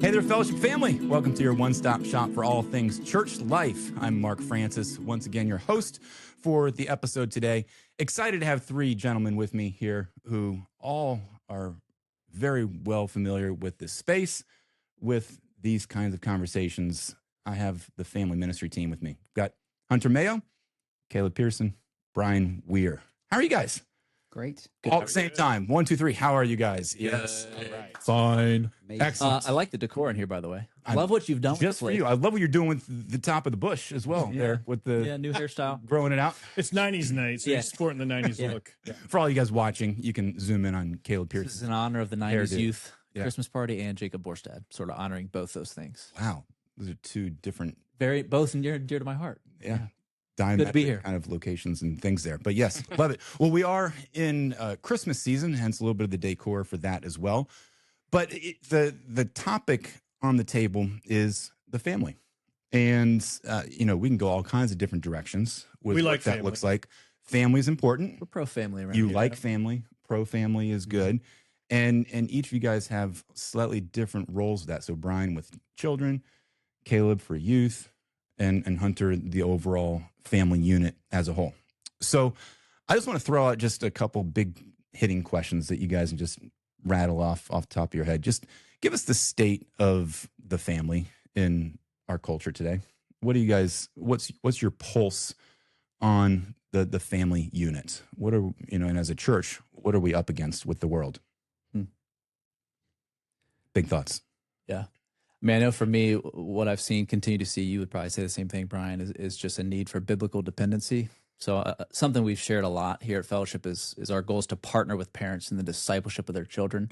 Hey there, Fellowship family. Welcome to your one-stop shop for all things church life. I'm Mark Francis, once again, your host for the episode today. Excited to have three gentlemen with me here who all are very well familiar with this space, with these kinds of conversations. I have the family ministry team with me. We've got Hunter Mayo, Caleb Pearson, Brian Weir. How are you guys? Great. All at the same time. 1, 2, 3. How are you guys? Yes. All right. Fine. Excellent. I like the decor in here, by the way. I love what you've done with Just the for plate. you. I love what you're doing with the top of the bush as well. Yeah. There with the new hairstyle. growing it out. It's 90s night, so Yeah. you're sporting the 90s Yeah. look. For all you guys watching, you can zoom in on Caleb This is Pearson. in honor of the 90s Hairdo. youth Yeah. Christmas party and Jacob Borstad, sort of honoring both those things. Wow, those are two different, Both near to my heart. diametric be here. kind of locations and things there. But yes, love it. Well, we are in Christmas season, hence a little bit of the decor for that as well. But the topic on the table is the family. And, we can go all kinds of different directions with We what like that family. looks like. Family is important. We're pro-family around You here. like family, pro-family is good. And each of you guys have slightly different roles of that. So Brian with children, Caleb for youth, and Hunter, the overall family unit as a whole. So I just want to throw out just a couple big hitting questions that you guys can just rattle off the top of your head. Just give us the state of the family in our culture today. What do you guys, what's your pulse on the family unit? What are, and as a church, what are we up against with the world? Big thoughts. Yeah. I mean, I know for me, what I've seen, continue to see, you would probably say the same thing, Brian, is just a need for biblical dependency. So something we've shared a lot here at Fellowship is our goal is to partner with parents in the discipleship of their children.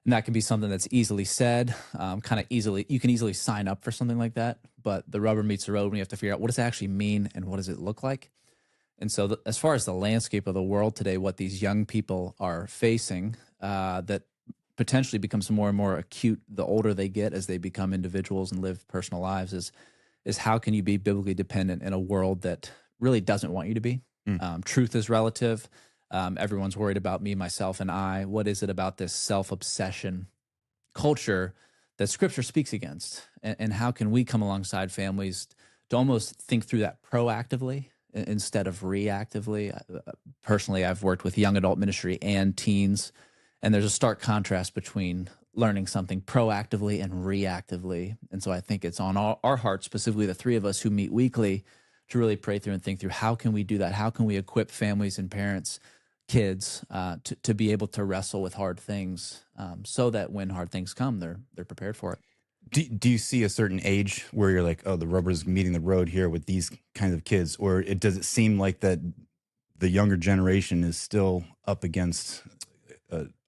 And that can be something that's easily said, you can easily sign up for something like that. But the rubber meets the road when you have to figure out what does it actually mean and what does it look like. And so as far as the landscape of the world today, what these young people are facing that potentially becomes more and more acute the older they get as they become individuals and live personal lives is how can you be biblically dependent in a world that really doesn't want you to be? Truth is relative. Everyone's worried about me, myself, and I. What is it about this self-obsession culture that Scripture speaks against? And how can we come alongside families to almost think through that proactively instead of reactively? Personally, I've worked with young adult ministry and teens, and there's a stark contrast between learning something proactively and reactively. And so I think it's on our hearts, specifically the three of us who meet weekly, to really pray through and think through how can we do that? How can we equip families and parents, kids, to be able to wrestle with hard things so that when hard things come, they're prepared for it. Do you see a certain age where you're like, oh, the rubber's meeting the road here with these kinds of kids? Or does it seem like that the younger generation is still up against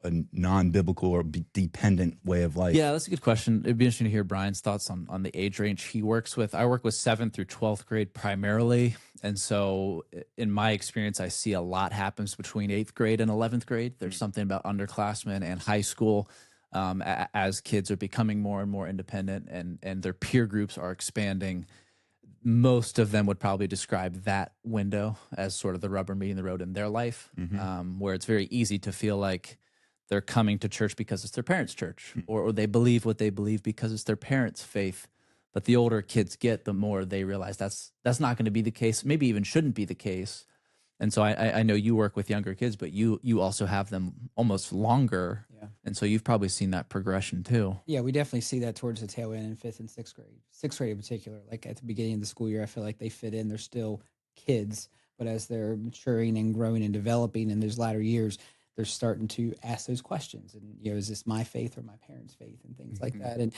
a non-biblical or dependent way of life? Yeah, that's a good question. It'd be interesting to hear Brian's thoughts on the age range he works with. I work with 7th through 12th grade primarily. And so in my experience, I see a lot happens between 8th grade and 11th grade. There's something about underclassmen and high school as kids are becoming more and more independent and their peer groups are expanding. Most of them would probably describe that window as sort of the rubber meeting the road in their life, where it's very easy to feel like they're coming to church because it's their parents' church, or they believe what they believe because it's their parents' faith. But the older kids get, the more they realize that's not going to be the case, maybe even shouldn't be the case. And so I know you work with younger kids, but you also have them almost longer. Yeah. And so you've probably seen that progression too. Yeah, we definitely see that towards the tail end in 5th and 6th grade. 6th grade in particular, like at the beginning of the school year, I feel like they fit in. They're still kids, but as they're maturing and growing and developing in those latter years, they're starting to ask those questions. And, is this my faith or my parents' faith and things like that? And,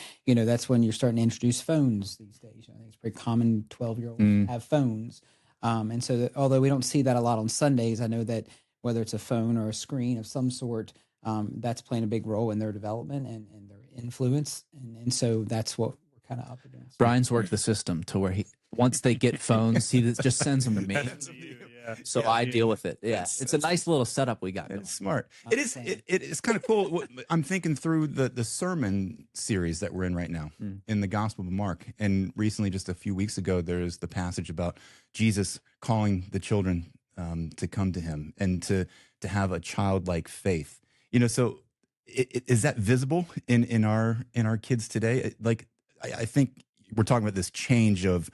that's when you're starting to introduce phones these days. I think it's pretty common 12-year-olds have phones. And so although we don't see that a lot on Sundays, I know that whether it's a phone or a screen of some sort, that's playing a big role in their development and their influence. And so that's what we're kind of up against. Brian's worked the system to where once they get phones, he just sends them to me. So I deal with it. Yeah, it's a nice little setup we got. It's smart. It is. It is kind of cool. I'm thinking through the sermon series that we're in right now in the Gospel of Mark, and recently, just a few weeks ago, there's the passage about Jesus calling the children to come to him and to have a childlike faith. So Is that visible in our kids today? Like, I think we're talking about this change of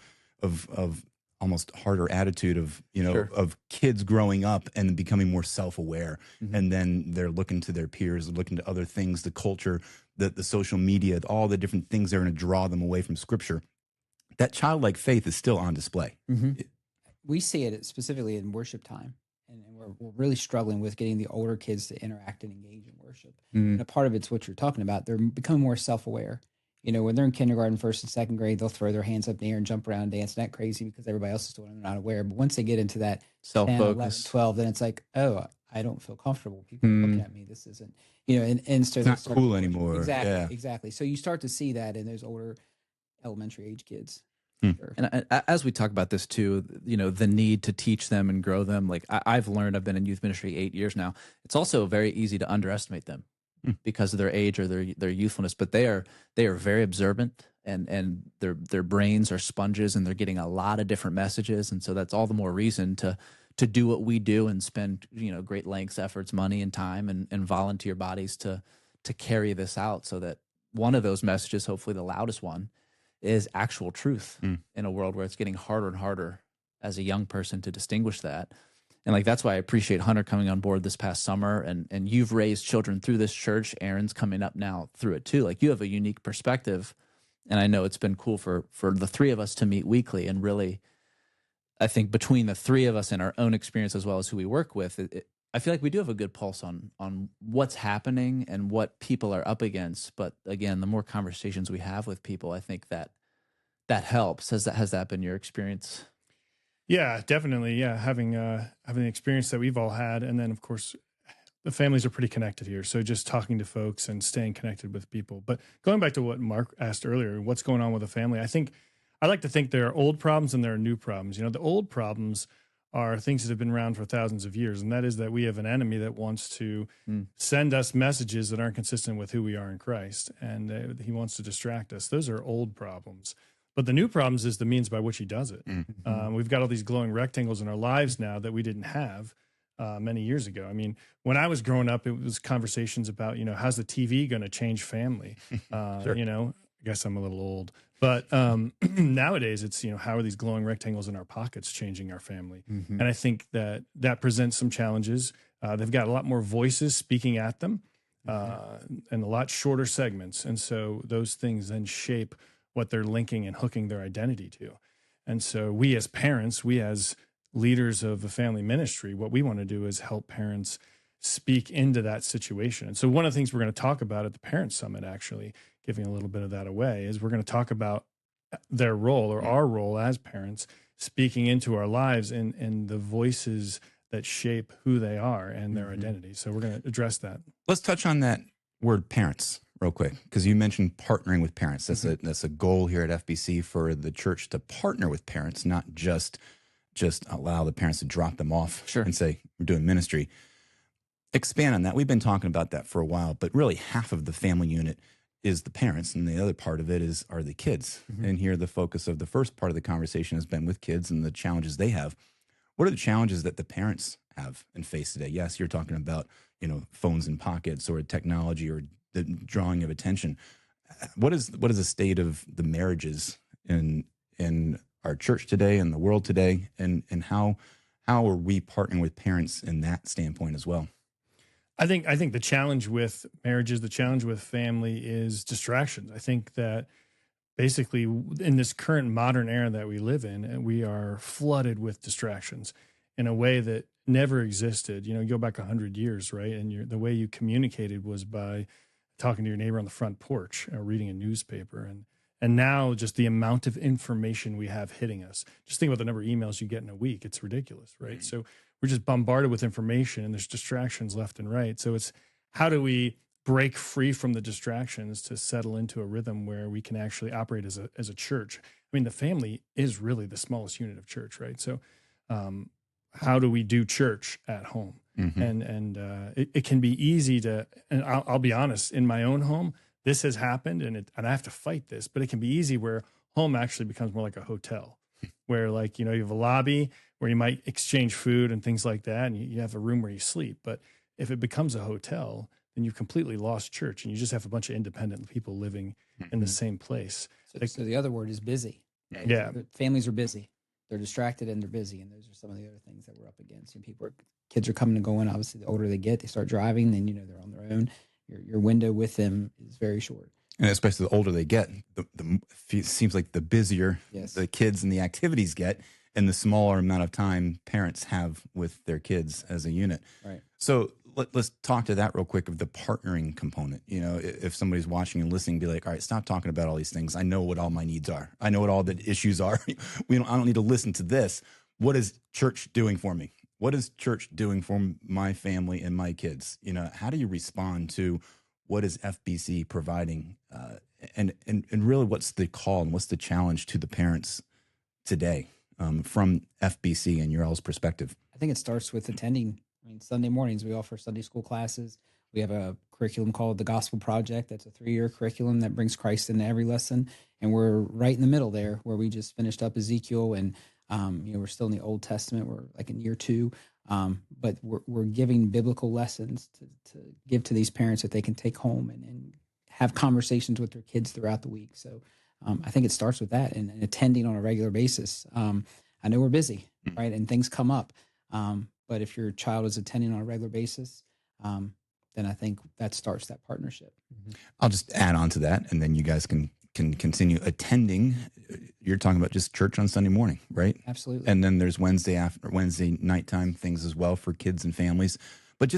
almost harder attitude of, Sure. of kids growing up and becoming more self-aware, Mhm. and then they're looking to their peers, looking to other things, the culture, the social media, all the different things that are going to draw them away from Scripture. That childlike faith is still on display. Mhm. We see it specifically in worship time, and we're really struggling with getting the older kids to interact and engage in worship. Mm. And a part of it's what you're talking about. They're becoming more self-aware. When they're in kindergarten, first and second grade, they'll throw their hands up in the air and jump around, dance, and act crazy because everybody else is doing it and they're not aware. But once they get into that 10, 11, Self-focus. 12, then it's like, oh, I don't feel comfortable. People are looking at me. This isn't, and so It's they not start cool to- anymore. Exactly, Yeah. exactly. So you start to see that in those older elementary age kids. Hmm. Sure. And as we talk about this too, the need to teach them and grow them, like I've learned, I've been in youth ministry 8 years now. It's also very easy to underestimate them because of their age or their youthfulness, but they are very observant, and their brains are sponges, and they're getting a lot of different messages. And so that's all the more reason to do what we do and spend, great lengths, efforts, money, and time, and volunteer bodies to carry this out, so that one of those messages, hopefully the loudest one, is actual truth in a world where it's getting harder and harder as a young person to distinguish that. And like, that's why I appreciate Hunter coming on board this past summer, and you've raised children through this church. Aaron's coming up now through it too. Like, you have a unique perspective, and I know it's been cool for the three of us to meet weekly. And really, I think between the three of us and our own experience, as well as who we work with, I feel like we do have a good pulse on what's happening and what people are up against. But again, the more conversations we have with people, I think that helps. Has that been your experience? Yeah, definitely. Yeah, having the experience that we've all had, and then of course the families are pretty connected here. So just talking to folks and staying connected with people. But going back to what Mark asked earlier, what's going on with a family? I like to think there are old problems and there are new problems. The old problems are things that have been around for thousands of years, and that is that we have an enemy that wants to send us messages that aren't consistent with who we are in Christ, and he wants to distract us. Those are old problems. But the new problems is the means by which he does it. We've got all these glowing rectangles in our lives now that we didn't have many years ago. I mean, when I was growing up, it was conversations about, how's the TV going to change family? Sure. I guess I'm a little old. But nowadays, it's, how are these glowing rectangles in our pockets changing our family? And I think that presents some challenges. They've got a lot more voices speaking at them and a lot shorter segments. And so those things then shape what they're linking and hooking their identity to. And so we as parents, we as leaders of a family ministry, what we want to do is help parents speak into that situation. And so one of the things we're going to talk about at the Parent Summit, actually giving a little bit of that away, is we're going to talk about their role or our role as parents speaking into our lives and the voices that shape who they are and their identity. So we're going to address that. Let's touch on that word parents real quick, because you mentioned partnering with parents. That's a goal here at FBC for the church to partner with parents, not just allow the parents to drop them off and say, we're doing ministry. Expand on that. We've been talking about that for a while, but really half of the family unit is the parents, and the other part of it are the kids. And here the focus of the first part of the conversation has been with kids and the challenges they have. What are the challenges that the parents have and face today? Yes, you're talking about, phones in pockets or technology or the drawing of attention. What is the state of the marriages in our church today and the world today, and how are we partnering with parents in that standpoint as well? I think the challenge with marriages, the challenge with family is distractions. I think that basically in this current modern era that we live in, we are flooded with distractions in a way that never existed. You go back 100 years, right? And the way you communicated was by talking to your neighbor on the front porch or reading a newspaper. And now just the amount of information we have hitting us. Just think about the number of emails you get in a week. It's ridiculous, right? Mm-hmm. So we're just bombarded with information and there's distractions left and right. So it's how do we break free from the distractions to settle into a rhythm where we can actually operate as a church? I mean, the family is really the smallest unit of church, right? So how do we do church at home? Mm-hmm. And it can be easy to, and I'll be honest, in my own home, this has happened and I have to fight this, but it can be easy where home actually becomes more like a hotel where you have a lobby where you might exchange food and things like that. And you have a room where you sleep. But if it becomes a hotel, then you've completely lost church, and you just have a bunch of independent people living in the same place. So the other word is busy. Right? Yeah. So families are busy. They're distracted and they're busy. And those are some of the other things that we're up against. And kids are coming and going. Obviously, the older they get, they start driving, then, they're on their own. Your window with them is very short. And especially the older they get, it seems like the busier Yes. the kids and the activities get, and the smaller amount of time parents have with their kids as a unit. Right. So let's talk to that real quick of the partnering component. If somebody's watching and listening, be like, all right, stop talking about all these things. I know what all my needs are. I know what all the issues are. I don't need to listen to this. What is church doing for me? What is church doing for my family and my kids? How do you respond to what is FBC providing? And really, what's the call and what's the challenge to the parents today from FBC and your all's perspective? I think it starts with attending. Sunday mornings, we offer Sunday school classes. We have a curriculum called the Gospel Project. That's a 3-year curriculum that brings Christ into every lesson. And we're right in the middle there, where we just finished up Ezekiel, and we're still in the Old Testament. We're like in year 2. But we're giving biblical lessons to give to these parents that they can take home and have conversations with their kids throughout the week. So I think it starts with that and attending on a regular basis. I know we're busy, right? And things come up. But if your child is attending on a regular basis, then I think that starts that partnership. I'll just add on to that, and then you guys can continue attending. You're talking about just church on Sunday morning, right? Absolutely. And then there's Wednesday nighttime things as well for kids and families. But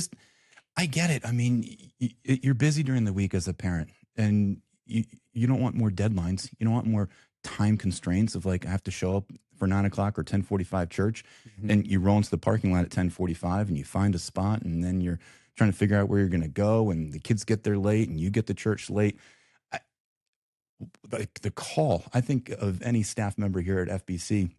I get it. I mean, you're busy during the week as a parent, and you don't want more deadlines. You don't want more time constraints of like, I have to show up for 9:00 or 10:45 church, and you roll into the parking lot at 10:45 and you find a spot, and then you're trying to figure out where you're going to go, and the kids get there late and you get to church late. The call, I think, of any staff member here at FBC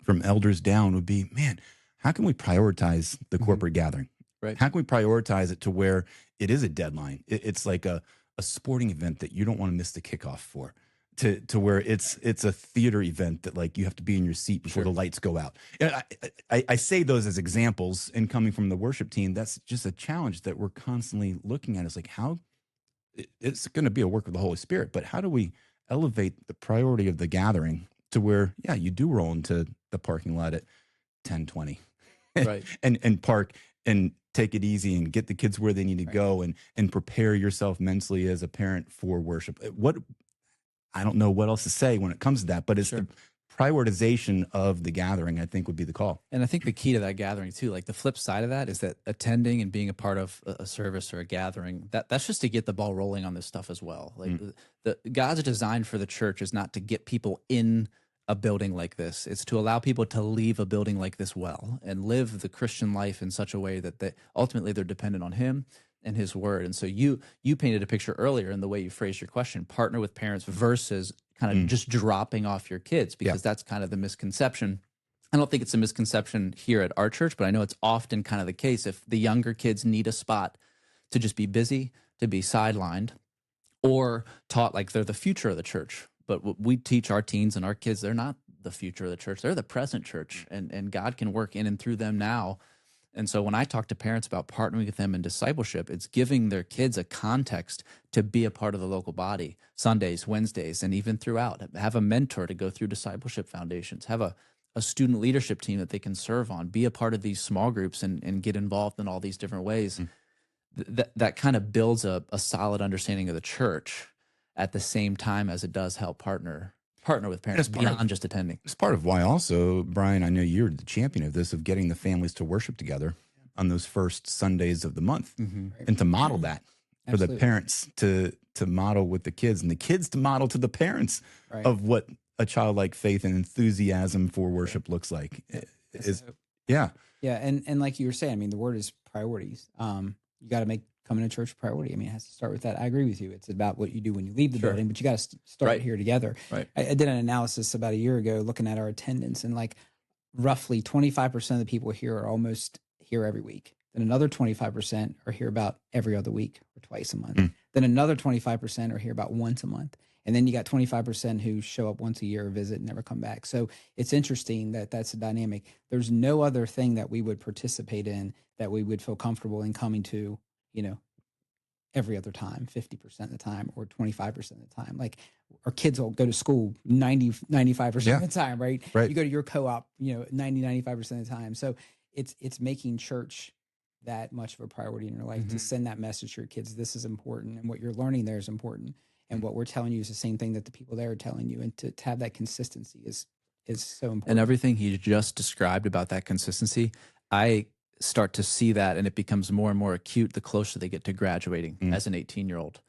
from elders down would be, man, how can we prioritize the corporate gathering? Right. How can we prioritize it to where it is a deadline? It's like a sporting event that you don't want to miss the kickoff for. To where it's a theater event that like you have to be in your seat before the lights go out. And I say those as examples, and coming from the worship team, that's just a challenge that we're constantly looking at. It's like, how it's going to be a work of the Holy Spirit, but how do we elevate the priority of the gathering to where, you do roll into the parking lot at 10:20, Right. and park and take it easy and get the kids where they need to go, and prepare yourself mentally as a parent for worship. I don't know what else to say when it comes to that, but it's the prioritization of the gathering, I think, would be the call. And I think the key to that gathering too, like the flip side of that is that attending and being a part of a service or a gathering, that's just to get the ball rolling on this stuff as well. Like the God's design for the church is not to get people in a building like this. It's to allow people to leave a building like this well and live the Christian life in such a way that ultimately they're dependent on Him and His word. And so you painted a picture earlier in the way you phrased your question, partner with parents versus kind of just dropping off your kids, because that's kind of the misconception. I don't think it's a misconception here at our church, but I know it's often kind of the case. If the younger kids need a spot to just be busy, to be sidelined, or taught like they're the future of the church. But we teach our teens and our kids, they're not the future of the church. They're the present church, and God can work in and through them now. And so when I talk to parents about partnering with them in discipleship, it's giving their kids a context to be a part of the local body, Sundays, Wednesdays, and even throughout. Have a mentor to go through discipleship foundations. Have a student leadership team that they can serve on. Be a part of these small groups and get involved in all these different ways. That kind of builds a solid understanding of the church at the same time as it does help partner with parents beyond just attending. It's part of why also, Brian, I know you're the champion of this, of getting the families to worship together on those first Sundays of the month, and to model that for the parents to model with the kids, and the kids to model to the parents of what a childlike faith and enthusiasm for worship looks like. Yeah, and like you were saying, I mean, the word is priorities. You got to make coming to church a priority. I mean, it has to start with that. I agree with you. It's about what you do when you leave the building, but you got to start here together. Right. I did an analysis about a year ago looking at our attendance, and like roughly 25% of the people here are almost here every week. Then another 25% are here about every other week or twice a month. Then another 25% are here about once a month. And then you got 25% who show up once a year, visit, and never come back. So it's interesting that that's a dynamic. There's no other thing that we would participate in that we would feel comfortable in coming to, every other time, 50% of the time, or 25% of the time. Like our kids will go to school 95% of the time, right? Right. You go to your co-op, 95% of the time. So it's making church that much of a priority in your life to send that message to your kids. This is important, and what you're learning there is important, and what we're telling you is the same thing that the people there are telling you. And to have that consistency is so important. And everything he just described about that consistency, I start to see that, and it becomes more and more acute the closer they get to graduating as an 18-year-old,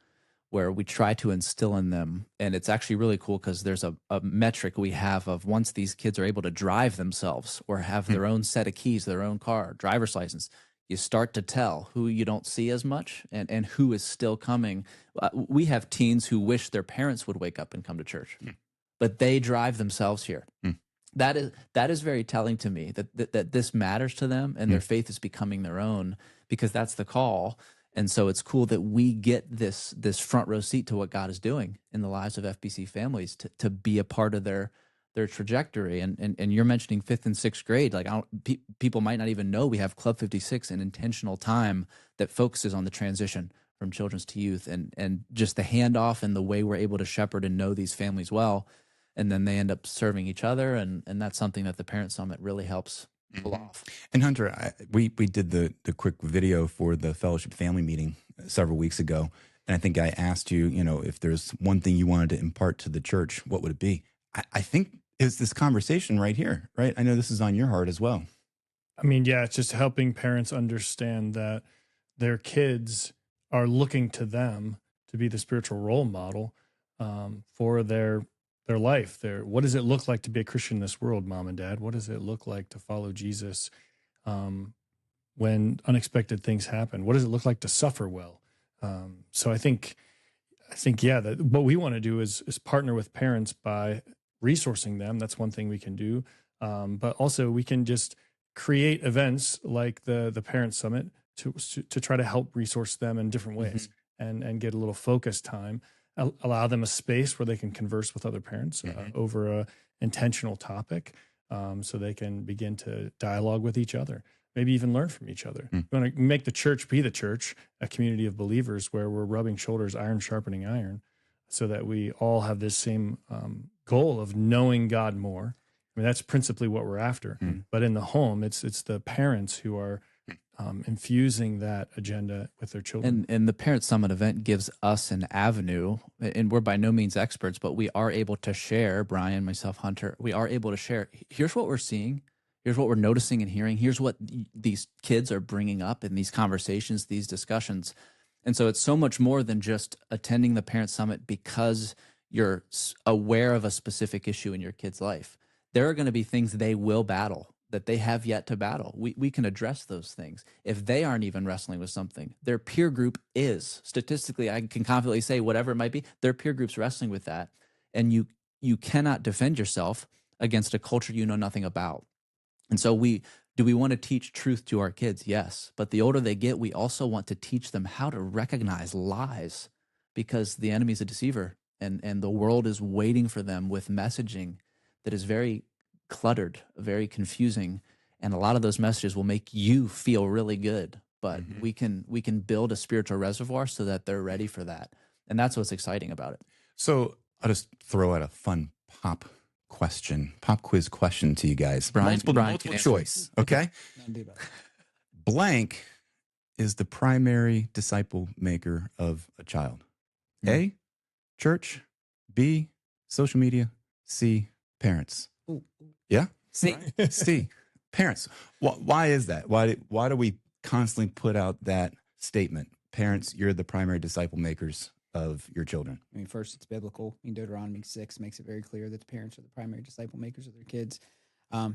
where we try to instill in them. And it's actually really cool because there's a metric we have of once these kids are able to drive themselves or have their own set of keys, their own car, driver's license, you start to tell who you don't see as much and who is still coming. We have teens who wish their parents would wake up and come to church, but they drive themselves here. That is very telling to me that this matters to them, and their faith is becoming their own, because that's the call. And so it's cool that we get this front row seat to what God is doing in the lives of FBC families to be a part of their trajectory. And you're mentioning 5th and 6th grade. Like people might not even know we have Club 56, an intentional time that focuses on the transition from children's to youth, and just the handoff and the way we're able to shepherd and know these families well. And then they end up serving each other, and that's something that the Parent Summit really helps pull off. And Hunter, we did the quick video for the Fellowship Family Meeting several weeks ago, and I think I asked you, if there's one thing you wanted to impart to the church, what would it be? I think it's this conversation right here, right? I know this is on your heart as well. I mean, yeah, it's just helping parents understand that their kids are looking to them to be the spiritual role model for their life. What does it look like to be a Christian in this world, Mom and Dad? What does it look like to follow Jesus when unexpected things happen? What does it look like to suffer well? So I think, yeah, that what we want to do is partner with parents by resourcing them. That's one thing we can do. But also we can just create events like the Parent Summit to try to help resource them in different ways and get a little focus time. Allow them a space where they can converse with other parents over a intentional topic, so they can begin to dialogue with each other, maybe even learn from each other. We want to make the church be the church, a community of believers where we're rubbing shoulders, iron sharpening iron, so that we all have this same goal of knowing God more. I mean, that's principally what we're after. But in the home, it's the parents who are infusing that agenda with their children. And the Parent Summit event gives us an avenue, and we're by no means experts, but we are able to share, Brian, myself, Hunter, we are able to share, here's what we're seeing, here's what we're noticing and hearing, here's what these kids are bringing up in these conversations, these discussions. And so it's so much more than just attending the Parent Summit because you're aware of a specific issue in your kid's life. There are going to be things they will battle that they have yet to battle. We can address those things. If they aren't even wrestling with something, their peer group is. Statistically, I can confidently say whatever it might be, their peer group's wrestling with that. And you cannot defend yourself against a culture you know nothing about. And so do we want to teach truth to our kids? Yes. But the older they get, we also want to teach them how to recognize lies, because the enemy's a deceiver, and the world is waiting for them with messaging that is very cluttered, very confusing, and a lot of those messages will make you feel really good, but we can build a spiritual reservoir so that they're ready for that. And that's what's exciting about it. So I'll just throw out a fun pop quiz question to you guys. Multiple choice, okay? Blank is the primary disciple maker of a child. A, church. B, social media. C, parents. Yeah? See, C, parents. Why is that? Why do we constantly put out that statement? Parents, you're the primary disciple makers of your children. I mean, first, it's biblical. I mean, Deuteronomy 6 makes it very clear that the parents are the primary disciple makers of their kids.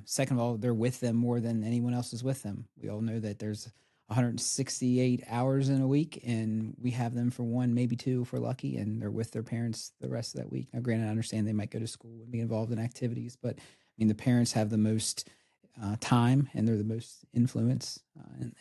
Second of all, they're with them more than anyone else is with them. We all know that there's 168 hours in a week, and we have them for one, maybe two if we're lucky, and they're with their parents the rest of that week. Now, granted, I understand they might go to school and be involved in activities, but I mean, the parents have the most time, and they're the most influence,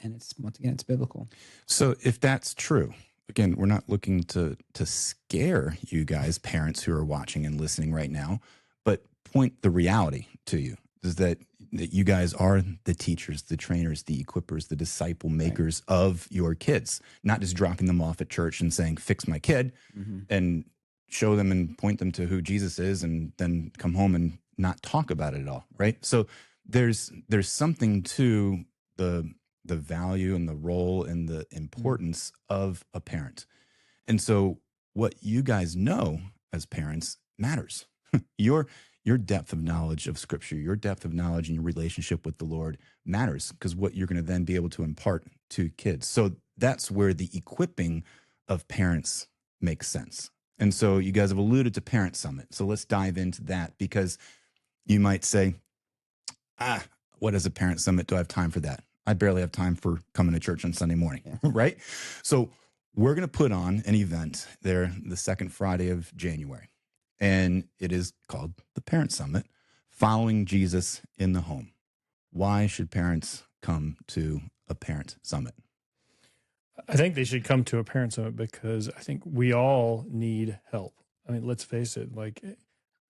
and it's, once again, it's biblical. So if that's true, again, we're not looking to scare you guys, parents who are watching and listening right now, but point the reality to you is that that you guys are the teachers, the trainers, the equippers, the disciple makers of your kids, not just dropping them off at church and saying, fix my kid, and show them and point them to who Jesus is, and then come home and not talk about it at all. Right. So there's something to the value and the role and the importance of a parent. And so what you guys know as parents matters. Your depth of knowledge of Scripture, your depth of knowledge and your relationship with the Lord matters, because what you're going to then be able to impart to kids. So that's where the equipping of parents makes sense. And so you guys have alluded to Parent Summit. So let's dive into that, because you might say, what is a Parent Summit? Do I have time for that? I barely have time for coming to church on Sunday morning, right? So we're going to put on an event there the second Friday of January, and it is called the Parent Summit, Following Jesus in the Home. Why should parents come to a Parent Summit? I think they should come to a Parent Summit because I think we all need help. I mean, let's face it, like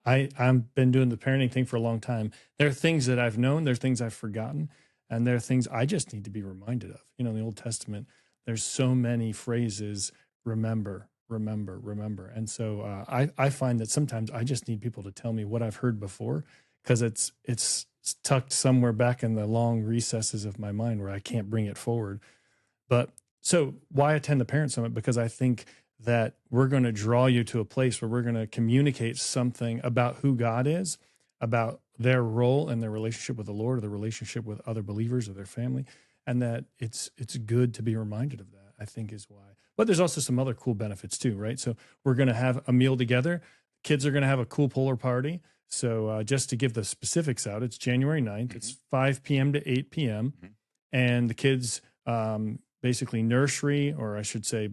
I've been doing the parenting thing for a long time. There are things that I've known, there's things I've forgotten, and there are things I just need to be reminded of. You know, in the Old Testament, there's so many phrases, remember, remember, remember. And so I find that sometimes I just need people to tell me what I've heard before, because it's tucked somewhere back in the long recesses of my mind where I can't bring it forward. But so why attend the Parent Summit? Because I think that we're going to draw you to a place where we're going to communicate something about who God is, about their role and their relationship with the Lord, or the relationship with other believers or their family, and that it's good to be reminded of that, I think, is why. But there's also some other cool benefits too, right? So we're going to have a meal together. Kids are going to have a cool polar party. So just to give the specifics out, it's January 9th. It's 5 p.m. to 8 p.m. And the kids, basically nursery, or I should say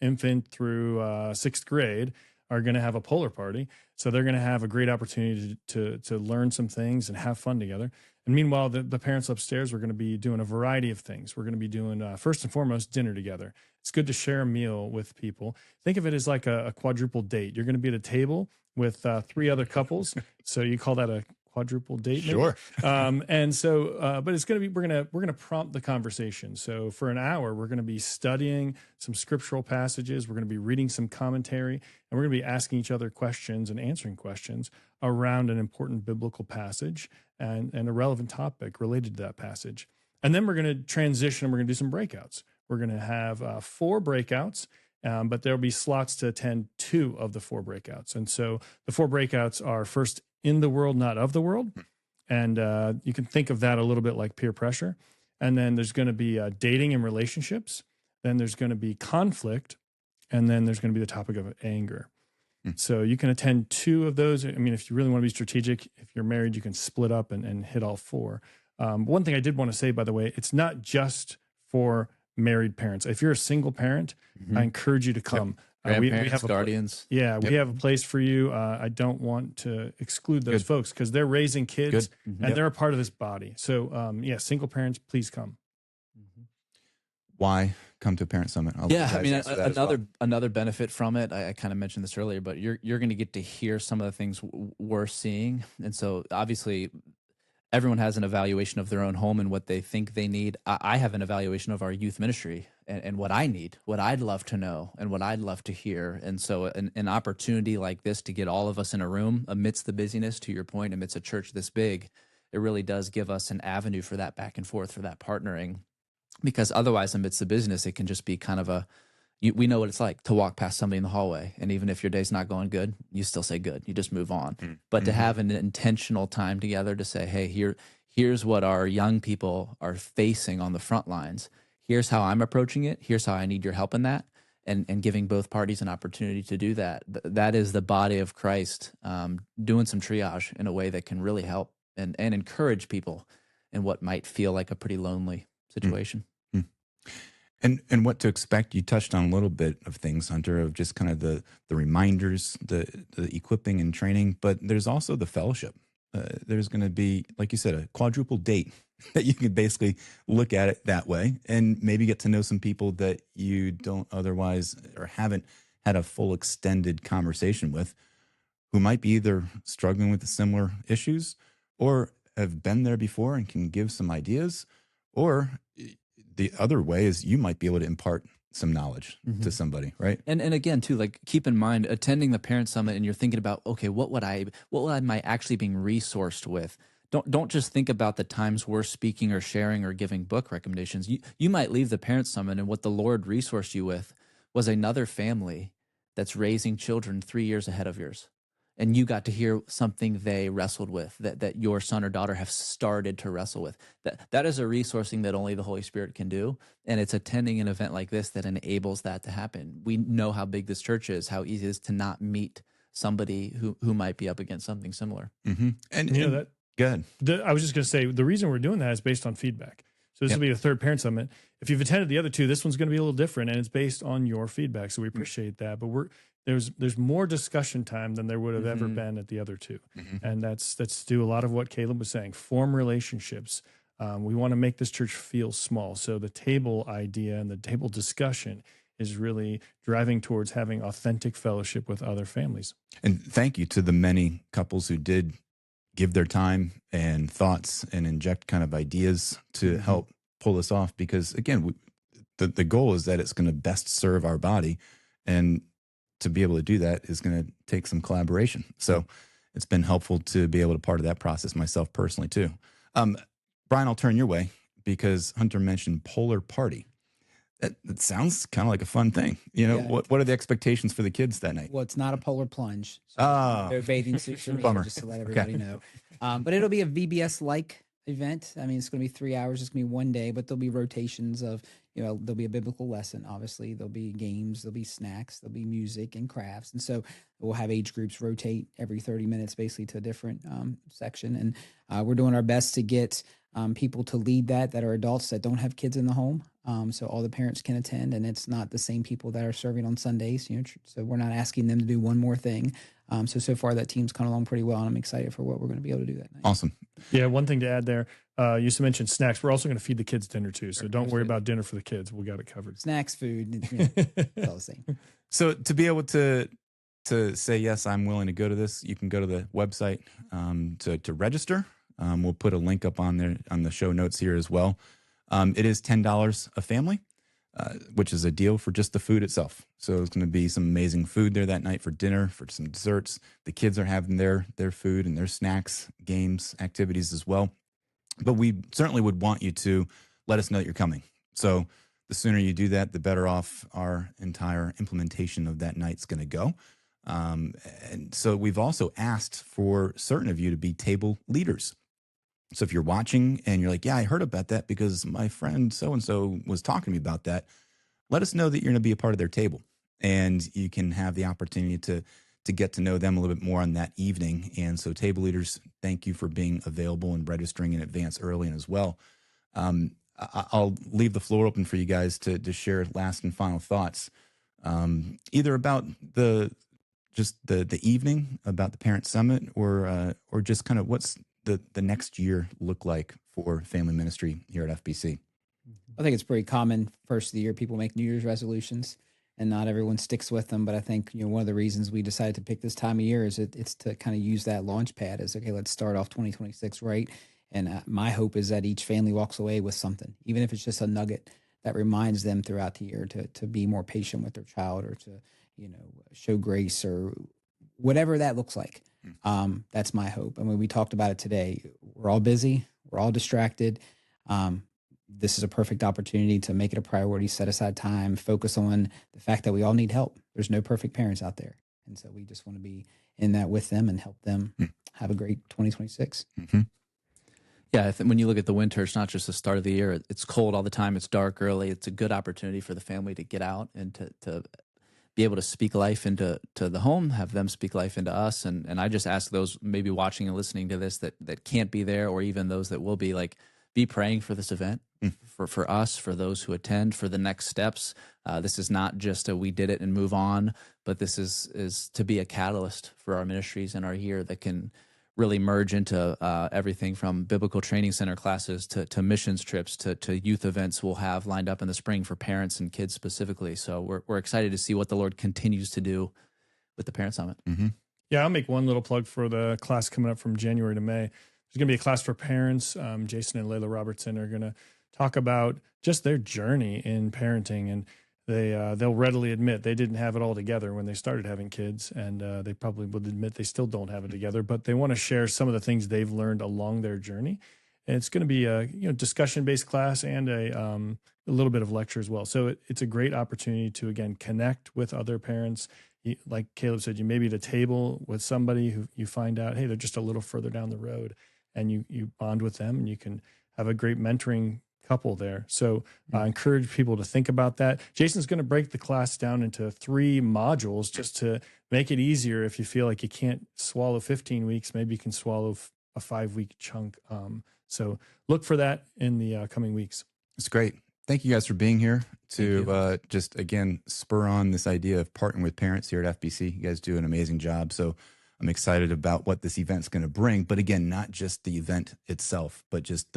infant through sixth grade, are going to have a polar party. So they're going to have a great opportunity to learn some things and have fun together. And meanwhile, the parents upstairs, we're going to be doing a variety of things. We're going to be doing, first and foremost, dinner together. It's good to share a meal with people. Think of it as like a quadruple date. You're going to be at a table with 3 other couples. So you call that a quadruple date, maybe? Sure. And so, but it's going to be, we're going to prompt the conversation. So for an hour, we're going to be studying some scriptural passages. We're going to be reading some commentary, and we're going to be asking each other questions and answering questions around an important biblical passage and a relevant topic related to that passage. And then we're going to transition, and we're going to do some breakouts. We're going to have 4 breakouts, but there'll be slots to attend 2 of the 4 breakouts. And so the 4 breakouts are first in the world, not of the world. And you can think of that a little bit like peer pressure. And then there's going to be dating and relationships. Then there's going to be conflict. And then there's going to be the topic of anger. So you can attend 2 of those. I mean, if you really want to be strategic, if you're married, you can split up and hit all 4. One thing I did want to say, by the way, it's not just for married parents. If you're a single parent, I encourage you to come. We have guardians. We have a place for you. I don't want to exclude those folks because they're raising kids and they're a part of this body. So, single parents, please come. Why come to a Parent Summit? I mean, another benefit from it, I kind of mentioned this earlier, but you're going to get to hear some of the things we're seeing. And so obviously everyone has an evaluation of their own home and what they think they need. I have an evaluation of our youth ministry and what I need, what I'd love to know, and what I'd love to hear. And so an opportunity like this to get all of us in a room amidst the busyness, to your point, amidst a church this big, it really does give us an avenue for that back and forth, for that partnering. Because otherwise, amidst the business, it can just be kind of we know what it's like to walk past somebody in the hallway. And even if your day's not going good, you still say good. You just move on. But to have an intentional time together to say, hey, here's what our young people are facing on the front lines. Here's how I'm approaching it. Here's how I need your help in that. And giving both parties an opportunity to do that. That is the body of Christ doing some triage in a way that can really help and encourage people in what might feel like a pretty lonely situation. And what to expect. You touched on a little bit of things, Hunter, of just kind of the reminders, the equipping and training, but there's also the fellowship. There's going to be, like you said, a quadruple date that you could basically look at it that way and maybe get to know some people that you don't otherwise or haven't had a full extended conversation with, who might be either struggling with similar issues or have been there before and can give some ideas, or the other way is you might be able to impart some knowledge to somebody, right? And again, too, like keep in mind attending the parent summit and you're thinking about, okay, what am I actually being resourced with? Don't just think about the times we're speaking or sharing or giving book recommendations. You might leave the parent summit and what the Lord resourced you with was another family that's raising children 3 years ahead of yours. And you got to hear something they wrestled with, that your son or daughter have started to wrestle with. That is a resourcing that only the Holy Spirit can do. And it's attending an event like this that enables that to happen. We know how big this church is, how easy it is to not meet somebody who might be up against something similar. And you know that. Good. I was just going to say the reason we're doing that is based on feedback. So this will be the third parent summit. If you've attended the other two, this one's going to be a little different, and it's based on your feedback. So we appreciate that. But there's more discussion time than there would have ever been at the other two, and that's to do a lot of what Caleb was saying. Form relationships. We want to make this church feel small. So the table idea and the table discussion is really driving towards having authentic fellowship with other families. And thank you to the many couples who did give their time and thoughts and inject kind of ideas to help pull this off. Because again, the goal is that it's going to best serve our body, and to be able to do that is going to take some collaboration. So it's been helpful to be able to part of that process myself personally too. Brian, I'll turn your way because Hunter mentioned Polar Party. That sounds kind of like a fun thing. You know, what are the expectations for the kids that night? Well, it's not a polar plunge. So no bathing suits for me, Bummer. just to let everybody know. But it'll be a VBS-like event. I mean, it's going to be 3 hours. It's going to be one day, but there'll be rotations of, there'll be a biblical lesson, obviously. There'll be games, there'll be snacks, there'll be music and crafts. And so we'll have age groups rotate every 30 minutes basically to a different section. And we're doing our best to get people to lead that are adults that don't have kids in the home. So all the parents can attend, and it's not the same people that are serving on Sundays. So we're not asking them to do one more thing. So far that team's come along pretty well, and I'm excited for what we're going to be able to do that night. Awesome. Yeah, one thing to add there, you just mentioned snacks. We're also going to feed the kids dinner too, so don't worry about dinner for the kids. We got it covered. Snacks, food, it's all the same. So to be able to say, yes, I'm willing to go to this, you can go to the website to register. We'll put a link up on there on the show notes here as well. It is $10 a family, which is a deal for just the food itself. So it's going to be some amazing food there that night for dinner, for some desserts. The kids are having their food and their snacks, games, activities as well. But we certainly would want you to let us know that you're coming. So the sooner you do that, the better off our entire implementation of that night's going to go. And so we've also asked for certain of you to be table leaders. So if you're watching and you're like, yeah, I heard about that because my friend so-and-so was talking to me about that, let us know that you're going to be a part of their table, and you can have the opportunity to get to know them a little bit more on that evening. And so table leaders, thank you for being available and registering in advance early and as well. I'll leave the floor open for you guys to share last and final thoughts, either about the evening, about the parent summit, or just kind of what's the next year look like for family ministry here at FBC? I think it's pretty common first of the year people make New Year's resolutions, and not everyone sticks with them. But I think one of the reasons we decided to pick this time of year is it's to kind of use that launch pad as, okay, let's start off 2026 right. And my hope is that each family walks away with something, even if it's just a nugget that reminds them throughout the year to be more patient with their child, or to show grace, or whatever that looks like. That's my hope. I mean, we talked about it today. We're all busy. We're all distracted. This is a perfect opportunity to make it a priority, set aside time, focus on the fact that we all need help. There's no perfect parents out there. And so we just want to be in that with them and help them have a great 2026. Mm-hmm. Yeah, I think when you look at the winter, it's not just the start of the year. It's cold all the time. It's dark early. It's a good opportunity for the family to get out and to be able to speak life into the home, have them speak life into us. And I just ask those maybe watching and listening to this that can't be there, or even those that will be, like, be praying for this event, for us, for those who attend, for the next steps. This is not just we did it and move on, but this is to be a catalyst for our ministries and our year that can really merge into everything from biblical training center classes to missions trips to youth events we'll have lined up in the spring for parents and kids specifically. So we're excited to see what the Lord continues to do with the Parent Summit. Yeah, I'll make one little plug for the class coming up from January to May. There's going to be a class for parents. Jason and Layla Robertson are going to talk about just their journey in parenting, and they'll readily admit they didn't have it all together when they started having kids, and they probably would admit they still don't have it together, but they want to share some of the things they've learned along their journey. And it's going to be a discussion-based class and a little bit of lecture as well. So it's a great opportunity to, again, connect with other parents. Like Caleb said, you may be at a table with somebody who you find out, hey, they're just a little further down the road, and you bond with them, and you can have a great mentoring couple there. So I encourage people to think about that. Jason's going to break the class down into 3 modules just to make it easier. If you feel like you can't swallow 15 weeks, maybe you can swallow a 5-week chunk. So look for that in the coming weeks. It's great. Thank you guys for being here to just, again, spur on this idea of partnering with parents here at FBC. You guys do an amazing job. So I'm excited about what this event's going to bring. But again, not just the event itself, but just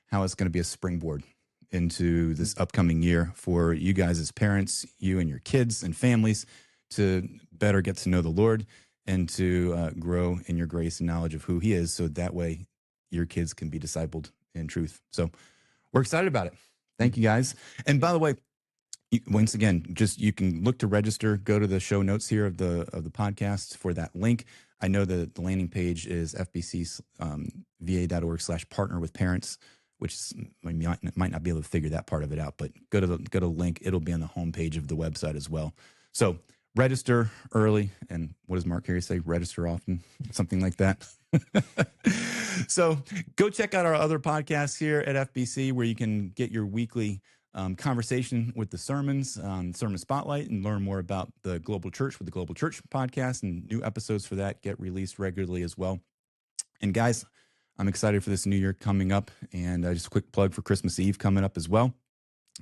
how it's going to be a springboard into this upcoming year for you guys as parents, you and your kids and families, to better get to know the Lord and to grow in your grace and knowledge of who he is. So that way your kids can be discipled in truth. So we're excited about it. Thank you guys. And by the way, once again, just you can look to register, go to the show notes here of the podcast for that link. I know that the landing page is fbcva.org/partner with parents, which might not be able to figure that part of it out, but go to the link. It'll be on the homepage of the website as well. So register early, and what does Mark Carey say? Register often, something like that. So go check out our other podcasts here at FBC, where you can get your weekly conversation with the sermons, Sermon Spotlight, and learn more about the Global Church with the Global Church podcast, and new episodes for that get released regularly as well. And guys, I'm excited for this new year coming up, and just a quick plug for Christmas Eve coming up as well.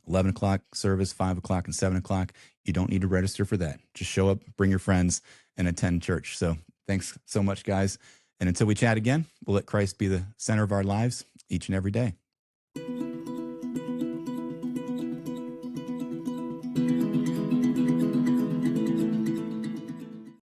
11 o'clock service, 5 o'clock and 7 o'clock. You don't need to register for that. Just show up, bring your friends, and attend church. So thanks so much, guys. And until we chat again, we'll let Christ be the center of our lives each and every day.